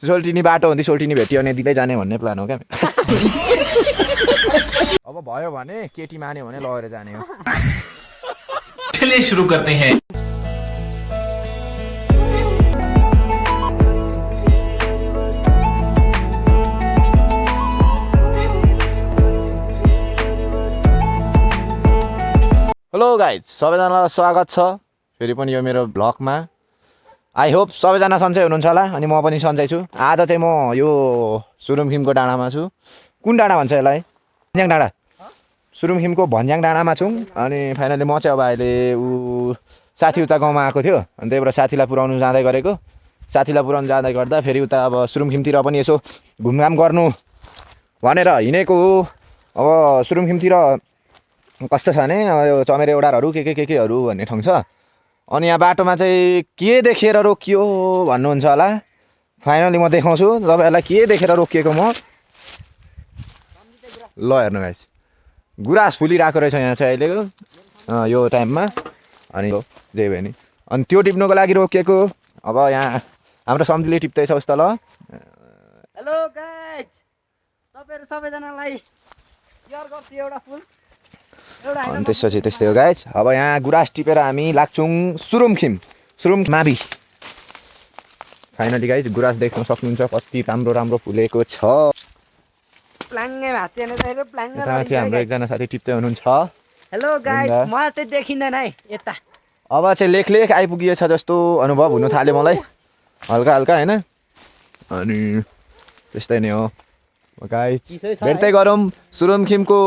सोल्टिनी बाटो हुँदै सोल्टिनी भेटियो भने दिँदै जाने भन्ने प्लान हो क्या अब भयो भने केटी मान्यो भने लगेर जाने हो चलिए सुरु करते हैं हेलो गाइज सबैजनालाई स्वागत छ फेरि पनि यो मेरो भ्लगमा आई होप सबैजना सन्चै हुनुहुन्छ होला अनि म पनि सन्चै छु आज चाहिँ म यो सुरुमखिमको डाँडामा छु कुन डाँडा भन्छ यसलाई भन्ज्याङ डाँडा सुरुमखिमको भन्ज्याङ डाँडामा छौँ अनि फाइनली म चाहिँ अब अहिले साथी उता गाउँमा आएको थियो अनि त्यही भएर साथीलाई पुऱ्याउनु जाँदै गरेको साथीलाई पुऱ्याउनु जाँदै गर्दा फेरि उता अब सुरुमखिमतिर पनि यसो घुमघाम गर्नु भनेर हिँडेको हो अब सुरुमखिमतिर कस्तो छ भने यो चमेरे ओडारहरू केहरू भन्ने ठाउँ छ अनि यहाँ बाटोमा चाहिँ के देखेर रोकियो भन्नुहुन्छ होला फाइनली म देखाउँछु तपाईँहरूलाई के देखेर रोकिएको म ल हेर्नु गाइस गुराँस फुलिरहेको रहेछ यहाँ चाहिँ अहिलेको यो टाइममा अनि जे भयो नि अनि त्यो टिप्नुको लागि रोकिएको अब यहाँ हाम्रो सम्झीले टिप्दैछ उस्तो ल हेलो गाइज तपाईहरु सबैजनालाई केयर गर्छु एउटा फुल अनि त्यसपछि त्यस्तै हो गाइज अब यहाँ गुराँस टिपेर हामी लाग्छौँ सुरुमखिम मावि फाइनली गाइज गुराँस देख्न सक्नुहुन्छ कति राम्रो राम्रो फुलेको छ प्लाङ्गे भातेने त हेरो प्लाङ्गे माथि हाम्रो एकजना साथी टिप्दै हुनुहुन्छ हेलो गाइज म चाहिँ देखिँदैन है यता अब चाहिँ लेख आइपुगिएछ जस्तो अनुभव हुन थाल्यो मलाई हल्का हल्का हैन अनि त्यस्तै नै हो गाइज भेट्दै गरौँ सुरुमखिमको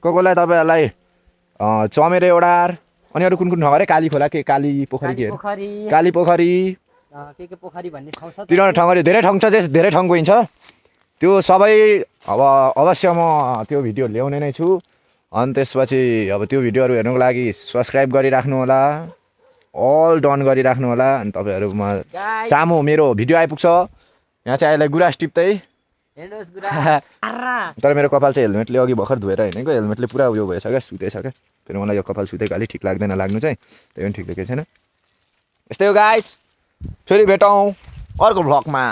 कोलाई तपाईँहरूलाई चमेरे ओडार अनि अरू कुन कुन ठाउँ अरे काली खोला के काली पोखरी के काली पोखरी के पोखरी भन्ने ठाउँ छ तिनीहरू ठाउँहरू धेरै ठाउँ छ जे धेरै ठाउँ गइन्छ त्यो सबै अब अवश्य म त्यो भिडियो ल्याउने नै छु अनि त्यसपछि अब त्यो भिडियोहरू हेर्नुको लागि सब्सक्राइब गरिराख्नु होला अल डन गरिराख्नु होला अनि तपाईँहरूमा सामु मेरो भिडियो आइपुग्छ यहाँ चाहिँ अहिले गुराँस टिप्दै तर मेरो कपाल चाहिँ हेलमेटले अघि भर्खर धोएर हिँडेको हेलमेटले पुरा उयो भएछ क्या सुतेछ क्या फेरि मलाई यो कपाल सुतेको अलिक ठिक लाग्दैन लाग्नु चाहिँ त्यही पनि ठिक लागेको छैन यस्तै हो गाइज फेरि भेटौँ अर्को भ्लगमा